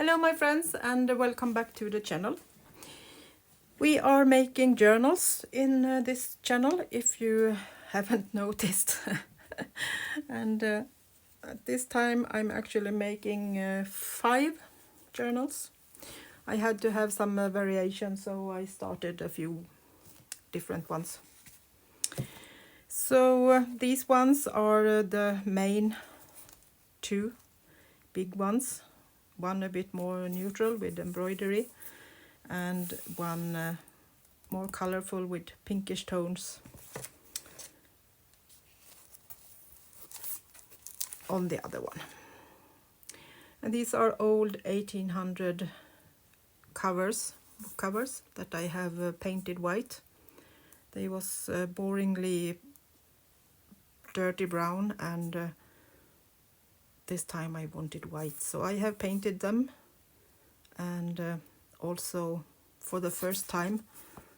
Hello my friends, and welcome back to the channel. We are making journals in this channel, if you haven't noticed. And at this time I'm actually making 5 journals. I had to have some variation, so I started a few different ones. So these ones are the main 2 big ones. One a bit more neutral with embroidery, and one more colorful with pinkish tones on the other one. And these are old 1800 book covers that I have painted white. They was boringly dirty brown, and this time I wanted white, so I have painted them, and also for the first time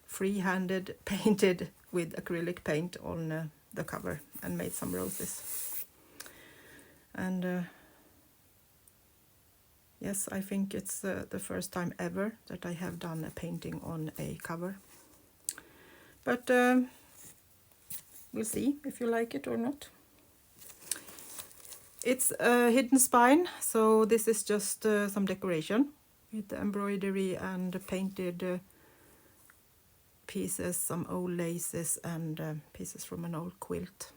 free-handed painted with acrylic paint on the cover and made some roses. And yes, I think it's the first time ever that I have done a painting on a cover, but we'll see if you like it or not. It's a hidden spine, so this is just some decoration with the embroidery and painted pieces, some old laces and pieces from an old quilt,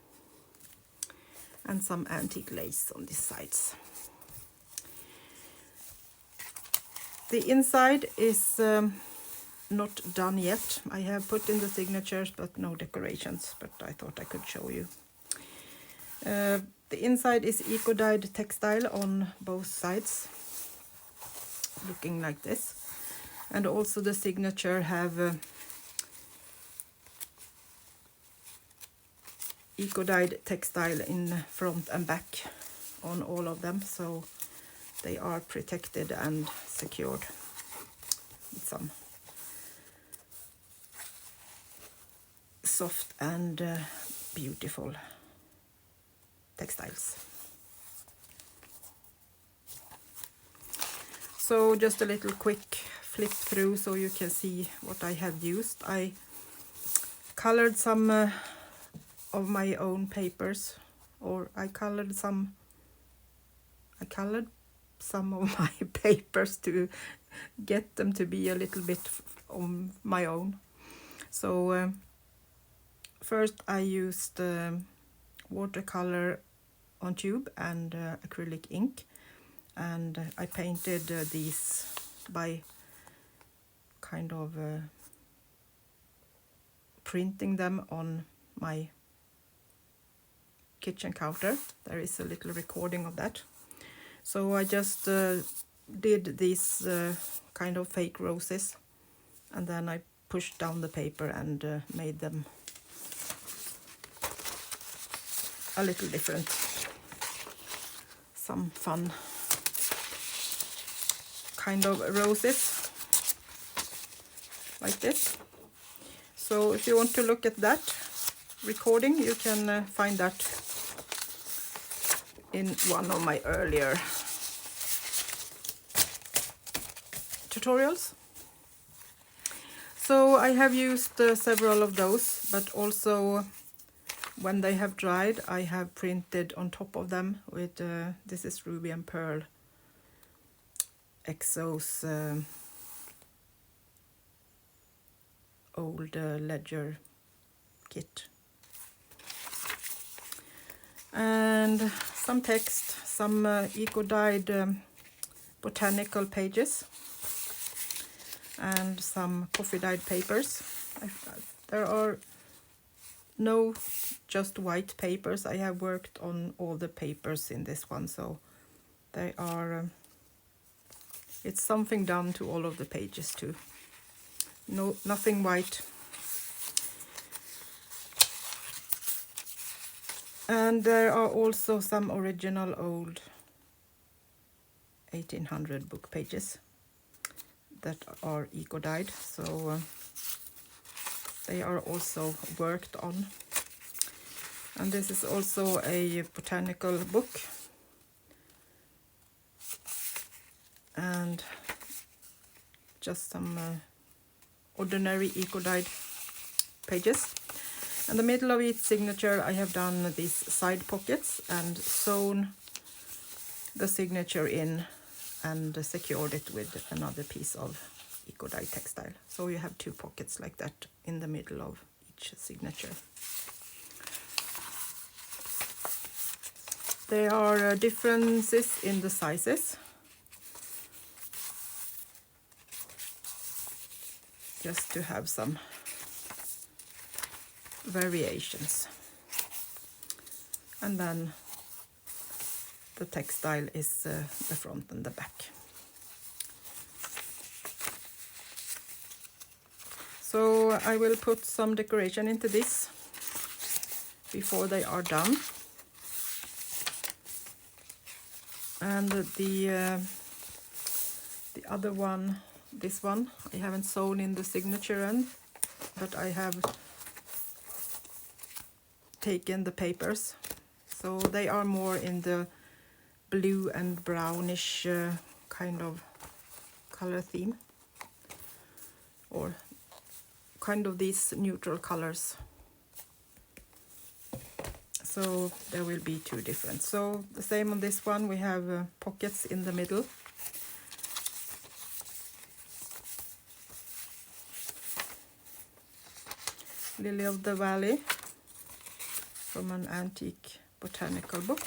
and some antique lace on these sides. The inside is not done yet. I have put in the signatures but no decorations, but I thought I could show you. The inside is eco-dyed textile on both sides, looking like this. And also the signature have eco-dyed textile in front and back on all of them, so they are protected and secured with some soft and beautiful textiles. So just a little quick flip through so you can see what I have used. I colored some of my own papers, or I colored some of my papers to get them to be a little bit on my own. So first I used watercolor on tube and acrylic ink, and I painted these by kind of printing them on my kitchen counter. There is a little recording of that. So I just did these kind of fake roses, and then I pushed down the paper and made them a little different. Some fun kind of roses like this. So if you want to look at that recording, you can find that in one of my earlier tutorials. So I have used several of those, but also when they have dried I have printed on top of them with this is Ruby and Pearl Exo's old ledger kit. And some text, some eco-dyed botanical pages, and some coffee-dyed papers. There are no just white papers. I have worked on all the papers in this one, so they are it's something done to all of the pages too. No, nothing white. And there are also some original old 1800 book pages that are eco-dyed, so they are also worked on. And this is also a botanical book, and just some ordinary eco-dyed pages. In the middle of each signature I have done these side pockets and sewn the signature in and secured it with another piece of eco-dyed textile. So you have 2 pockets like that in the middle of each signature. There are differences in the sizes. Just to have some variations. And then the textile is the front and the back. So I will put some decoration into this before they are done. And the other one, this one, I haven't sewn in the signature end, but I have taken the papers. So they are more in the blue and brownish kind of color theme, or kind of these neutral colors. So there will be 2 different. So the same on this one, we have pockets in the middle. Lily of the Valley from an antique botanical book.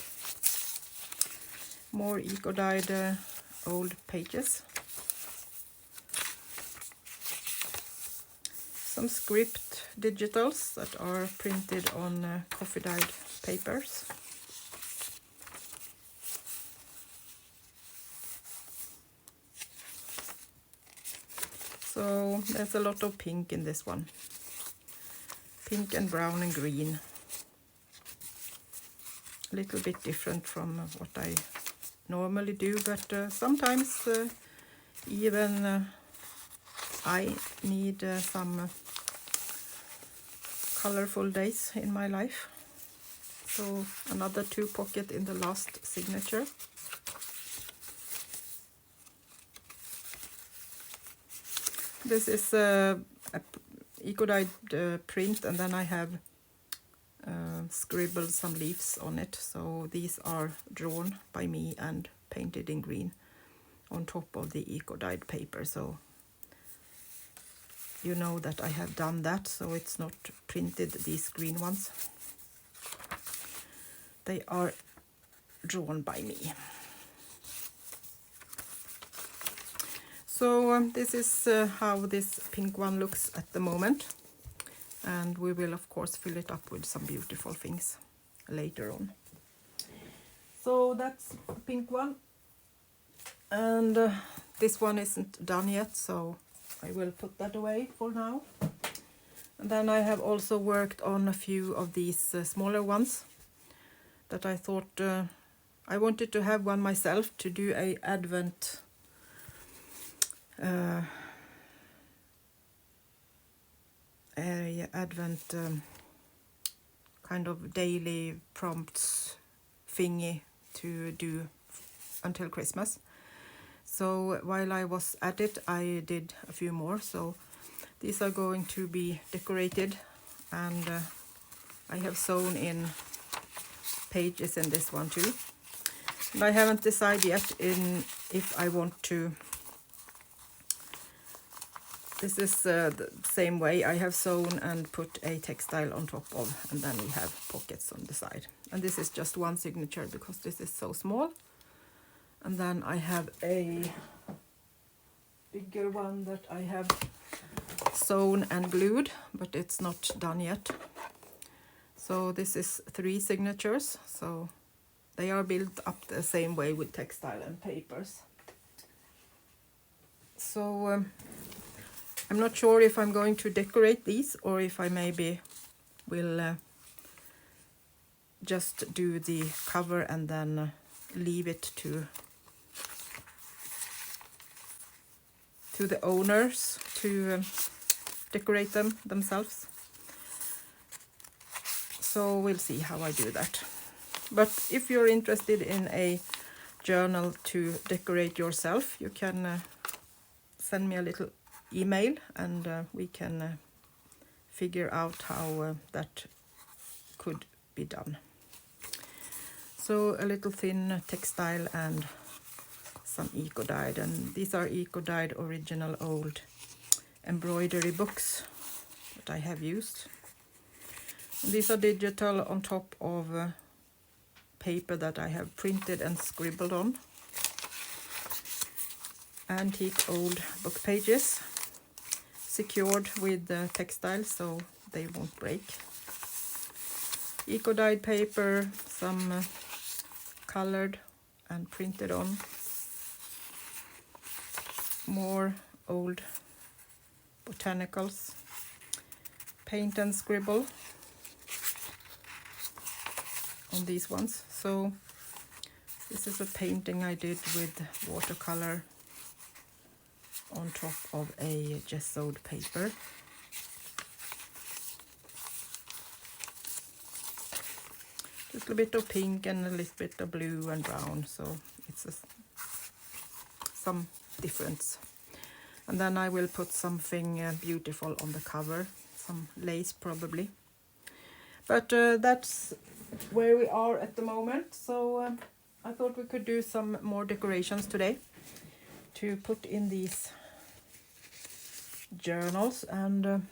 More eco-dyed old pages. Some script digitals that are printed on coffee dyed papers. So there's a lot of pink in this one. Pink and brown and green. A little bit different from what I normally do, but sometimes even I need some colorful days in my life. So another 2 pocket in the last signature. This is a eco-dyed print, and then I have scribbled some leaves on it. So these are drawn by me and painted in green on top of the eco-dyed paper. So you know that I have done that, so it's not printed, these green ones. They are drawn by me. So this is how this pink one looks at the moment. And we will of course fill it up with some beautiful things later on. So that's the pink one. And this one isn't done yet, so I will put that away for now. And then I have also worked on a few of these smaller ones that I thought I wanted to have one myself to do a advent kind of daily prompts thingy to do until Christmas. So while I was at it, I did a few more. So these are going to be decorated, and I have sewn in pages in this one too. And I haven't decided yet if I want to. This is the same way I have sewn and put a textile on top of, and then we have pockets on the side. And this is just one signature because this is so small. And then I have a bigger one that I have sewn and glued, but it's not done yet. So this is 3 signatures, so they are built up the same way with textile and papers. So I'm not sure if I'm going to decorate these or if I maybe will just do the cover and then leave it to the owners to decorate them themselves. So we'll see how I do that. But if you're interested in a journal to decorate yourself, you can send me a little email, and we can figure out how that could be done. So a little thin textile and some eco-dyed, and these are eco-dyed original old embroidery books that I have used. And these are digital on top of paper that I have printed and scribbled on. Antique old book pages, secured with textiles so they won't break. Eco-dyed paper, some colored and printed on. More old botanicals, paint and scribble on these ones. So this is a painting I did with watercolor on top of a gessoed paper. A little bit of pink and a little bit of blue and brown, so it's some difference. And then I will put something beautiful on the cover, some lace probably. But that's where we are at the moment, so I thought we could do some more decorations today to put in these journals, and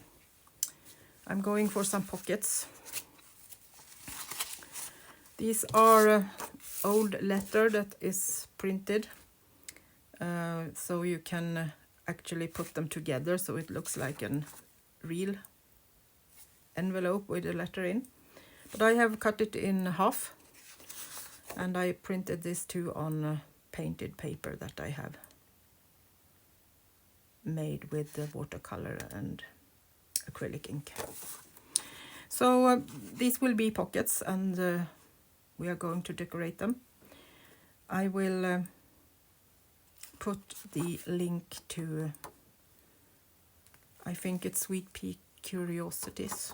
I'm going for some pockets. These are old letter that is printed, so you can actually put them together so it looks like a real envelope with a letter in. But I have cut it in half, and I printed this too on painted paper that I have made with the watercolor and acrylic ink. So these will be pockets, and we are going to decorate them. I will put the link to, I think it's Sweet Pea Curiosities,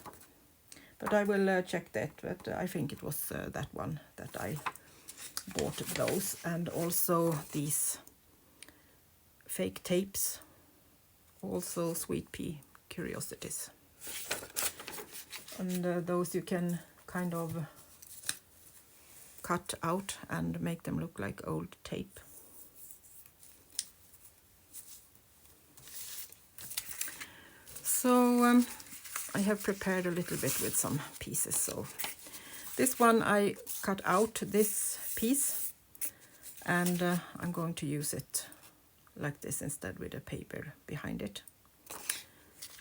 but I will check that, but I think it was that one that I bought those, and also these fake tapes, also Sweet Pea Curiosities. And those you can kind of cut out and make them look like old tape. So I have prepared a little bit with some pieces. So this one I cut out this piece, and I'm going to use it like this instead with a paper behind it.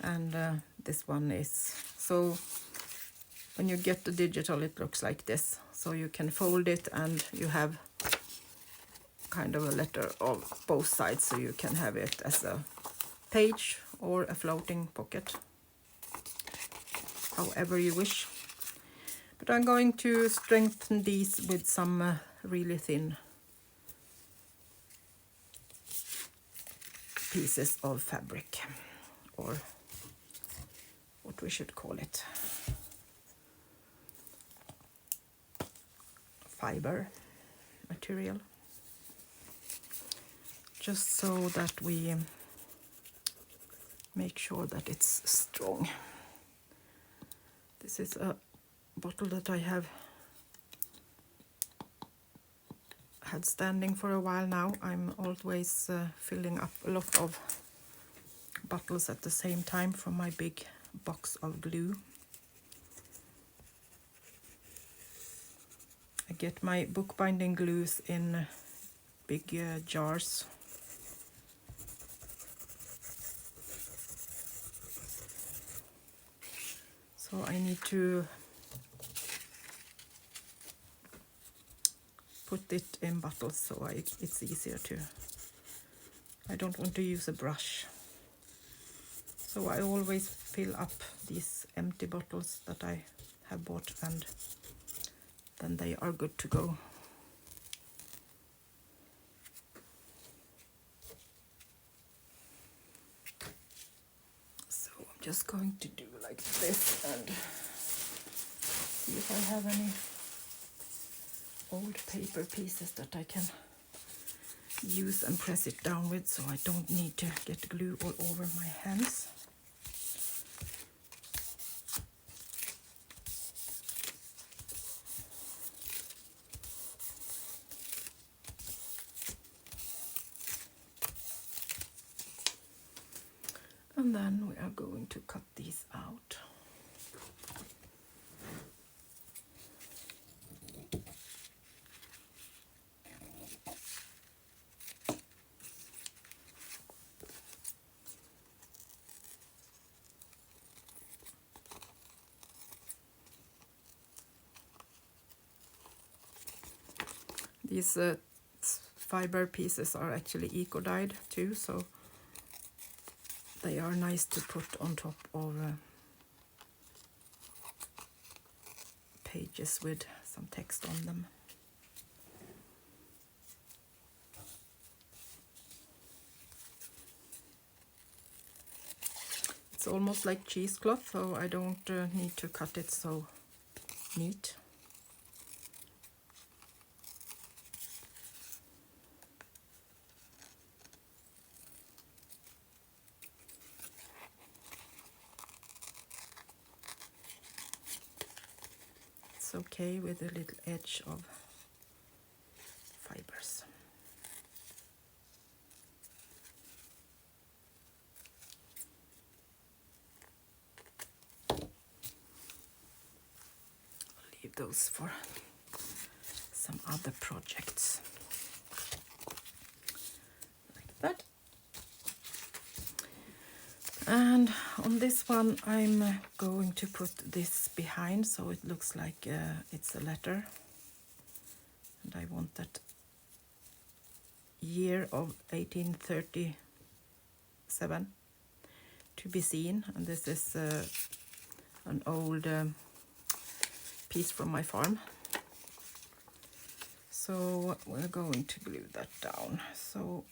And this one is, so when you get the digital it looks like this, so you can fold it and you have kind of a letter of both sides, so you can have it as a page or a floating pocket, however you wish. But I'm going to strengthen these with some really thin pieces of fabric, or what we should call it, fiber material, just so that we make sure that it's strong. This is a bottle that I have had standing for a while now. I'm always filling up a lot of bottles at the same time from my big box of glue. I get my bookbinding glues in big jars. So I need to put it in bottles so it's easier to, I don't want to use a brush. So I always fill up these empty bottles that I have bought, and then they are good to go. So I'm just going to do like this and see if I have any old paper pieces that I can use and press it down with, so I don't need to get glue all over my hands. And then we are going to cut these out. These fiber pieces are actually eco-dyed too, so they are nice to put on top of pages with some text on them. It's almost like cheesecloth, so I don't need to cut it so neat. It's okay with a little edge of fibers. I'll leave those for some other projects. Like that. And on this one I'm going to put this behind so it looks like it's a letter. And I want that year of 1837 to be seen. And this is an old piece from my farm. So we're going to glue that down. So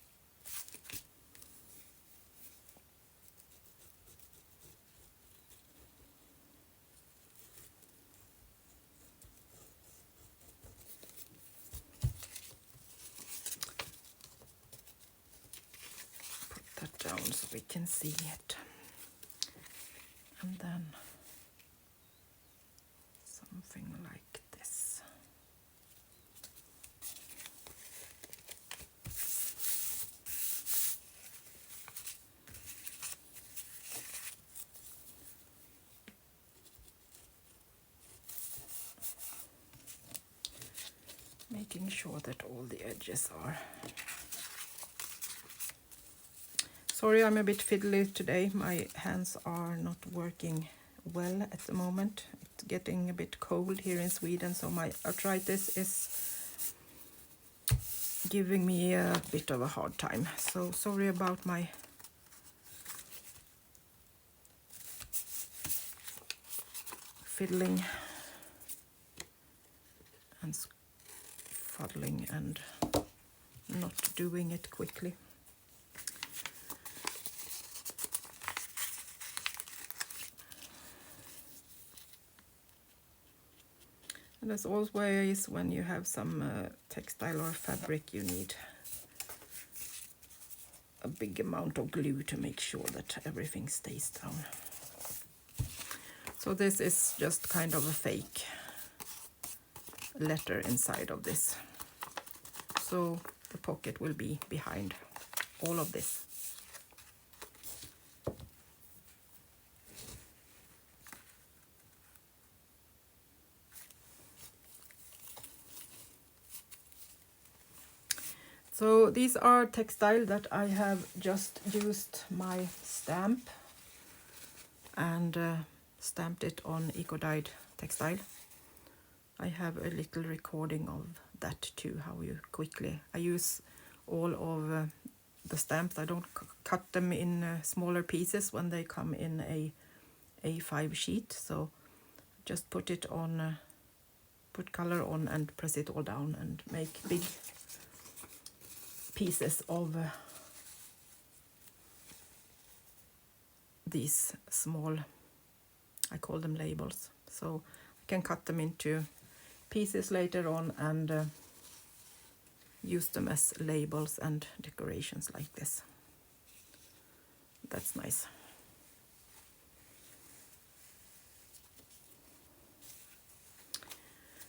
down so we can see it, and then something like this. Making sure that all the edges are. Sorry, I'm a bit fiddly today. My hands are not working well at the moment. It's getting a bit cold here in Sweden, so my arthritis is giving me a bit of a hard time. So sorry about my fiddling and fuddling and not doing it quickly. And as always, when you have some textile or fabric, you need a big amount of glue to make sure that everything stays down. So this is just kind of a fake letter inside of this. So the pocket will be behind all of this. So these are textile that I have just used my stamp and stamped it on eco-dyed textile. I have a little recording of that too, how you quickly, I use all of the stamps. I don't cut them in smaller pieces when they come in a A5 sheet, so just put it on, put color on and press it all down and make big pieces of these small, I call them labels, so I can cut them into pieces later on and use them as labels and decorations like this. That's nice.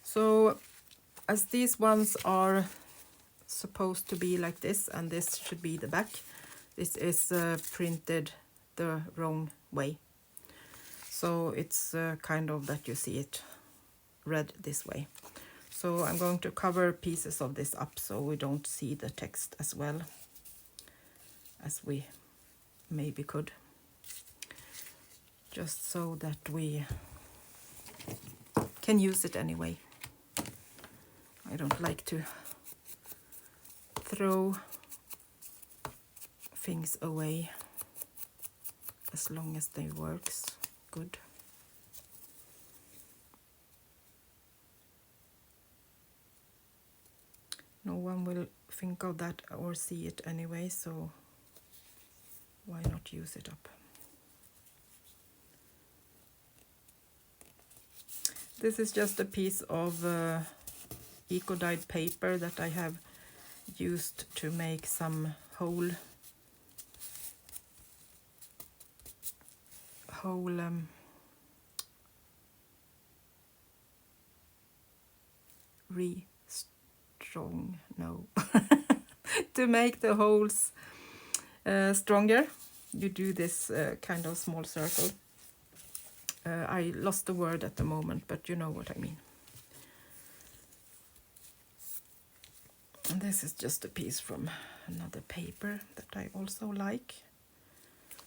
So as these ones are supposed to be like this, and this should be the back, this is printed the wrong way. So it's kind of that you see it read this way. So I'm going to cover pieces of this up so we don't see the text as well as we maybe could. Just so that we can use it anyway. I don't like to throw things away as long as they works good. No one will think of that or see it anyway, so why not use it up? This is just a piece of eco-dyed paper that I have used to make some whole to make the holes stronger. You do this kind of small circle. I lost the word at the moment, but you know what I mean. And this is just a piece from another paper that I also like,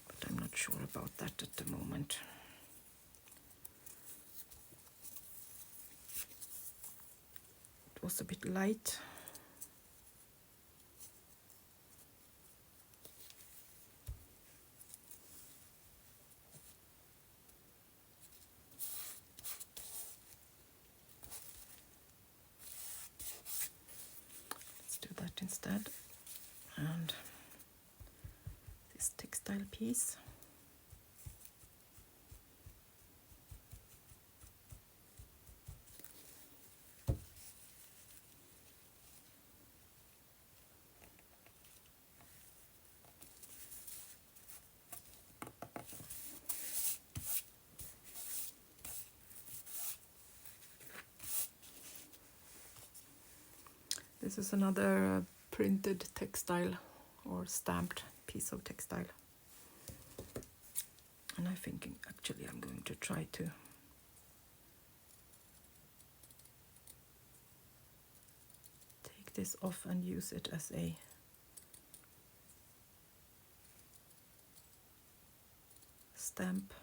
but I'm not sure about that at the moment. It was a bit light. Let's do that instead. And this textile piece. This is another printed textile or stamped piece of textile. And I'm thinking actually I'm going to try to take this off and use it as a stamp.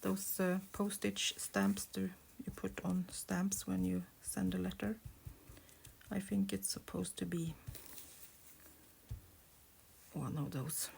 Those postage stamps you put on stamps when you send a letter. I think it's supposed to be one of those.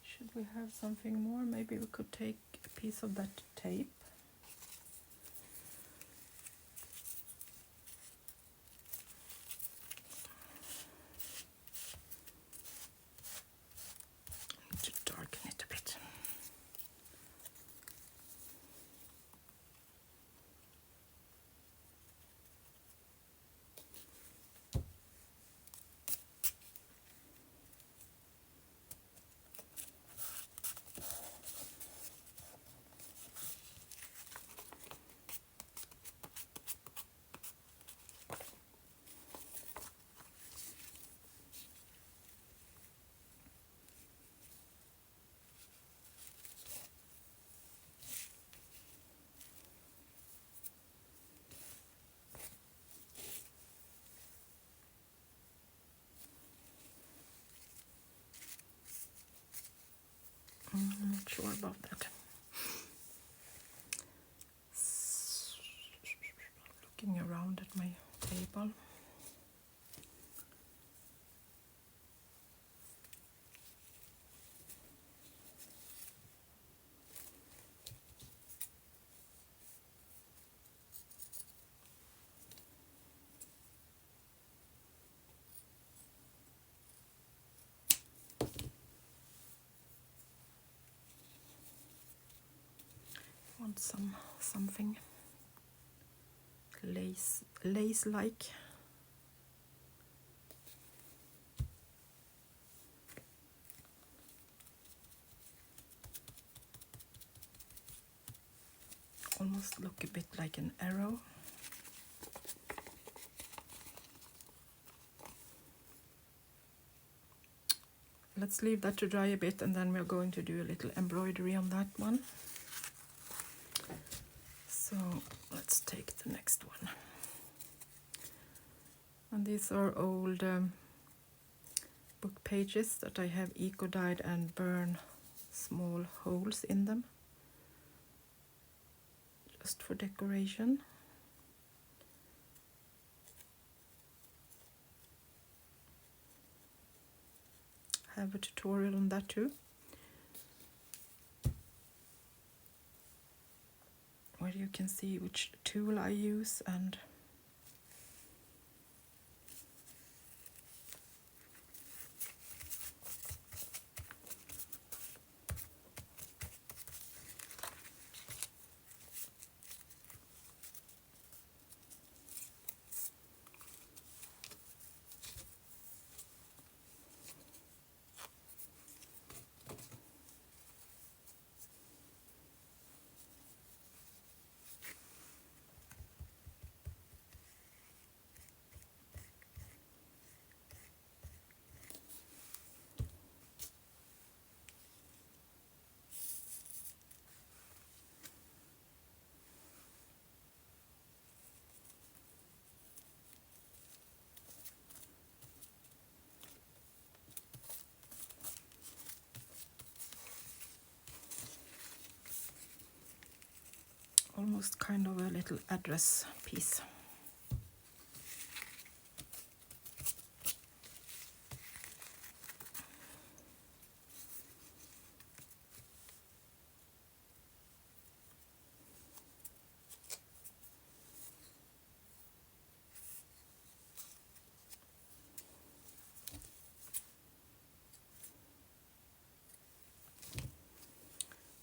Should we have something more? Maybe we could take a piece of that tape. I need to darken it a bit. I'm not sure about that. Looking around at my want something lace-like. Almost look a bit like an arrow. Let's leave that to dry a bit, and then we're going to do a little embroidery on that one. So let's take the next one. And these are old book pages that I have eco-dyed and burn small holes in them, just for decoration. I have a tutorial on that too, where you can see which tool I use and almost kind of a little address piece.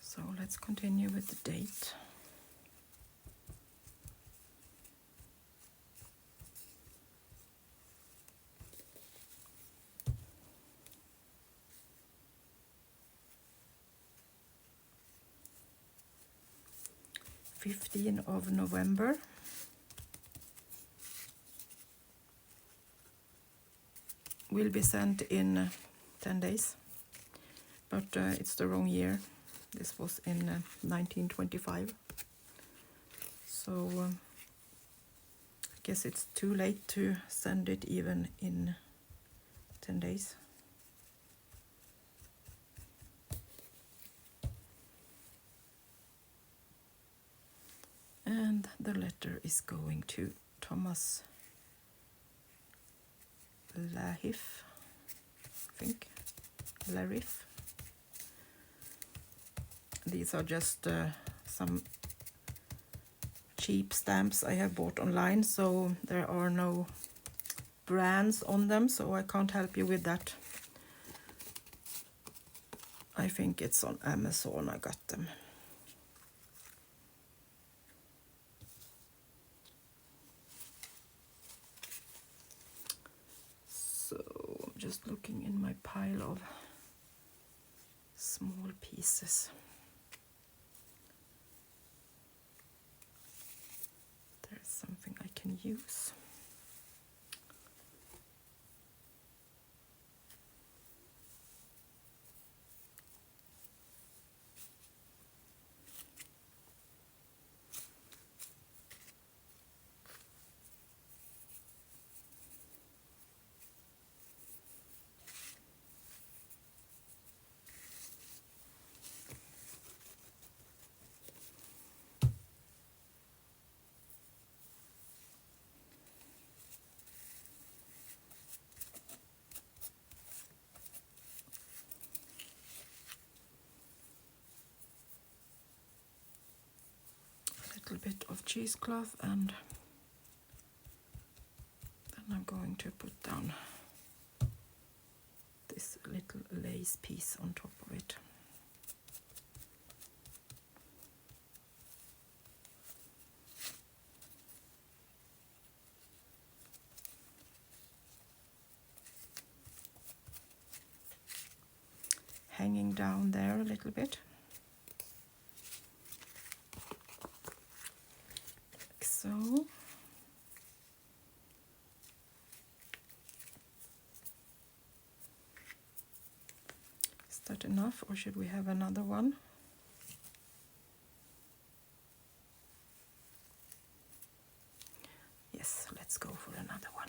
So let's continue with the date. November 15th. Will be sent in 10 days, but it's the wrong year. This was in 1925, so I guess it's too late to send it even in 10 days. And the letter is going to Thomas Lahif, I think, Larif. These are just some cheap stamps I have bought online, so there are no brands on them, so I can't help you with that. I think it's on Amazon I got them. So I'm just looking in my pile of small pieces. There's something I can use. Little bit of cheesecloth, and then I'm going to put down this little lace piece on top of it. hanging down there a little bit. Like so. Is that enough, or should we have another one? Yes, let's go for another one.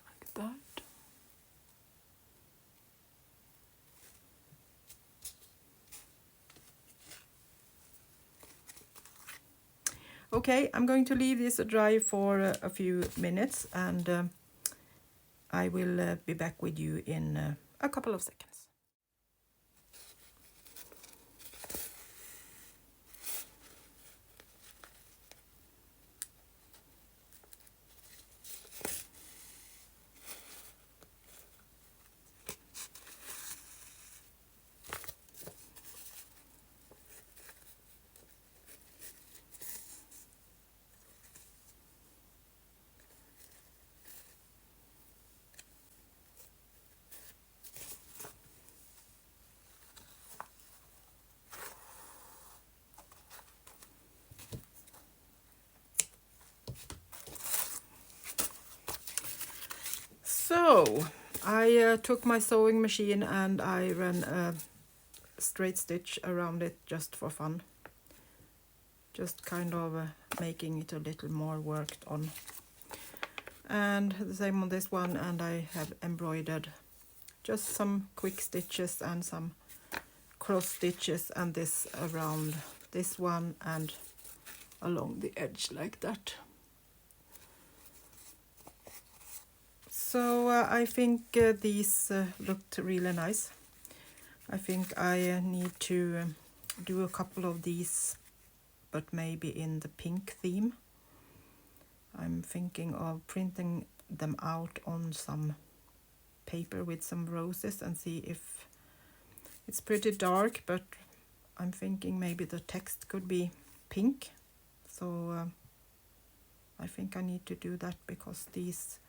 Like that. Okay, I'm going to leave this dry for a few minutes, and I will be back with you in a couple of seconds. So I took my sewing machine and I ran a straight stitch around it just for fun, just kind of making it a little more worked on. And the same on this one, and I have embroidered just some quick stitches and some cross stitches, and this around this one and along the edge like that. So I think these looked really nice. I think I need to do a couple of these, but maybe in the pink theme. I'm thinking of printing them out on some paper with some roses and see if it's pretty dark, but I'm thinking maybe the text could be pink. So I think I need to do that because these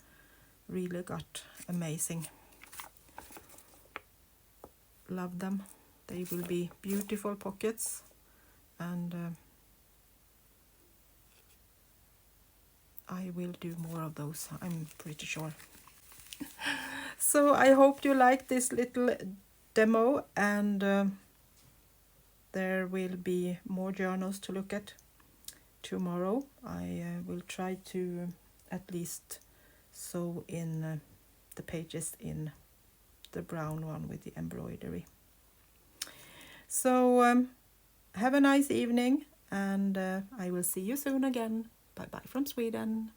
really got amazing. Love them. They will be beautiful pockets, and I will do more of those, I'm pretty sure. So I hope you like this little demo, and there will be more journals to look at tomorrow. I will try to at least sew in the pages in the brown one with the embroidery. So have a nice evening, and I will see you soon again. Bye bye from Sweden.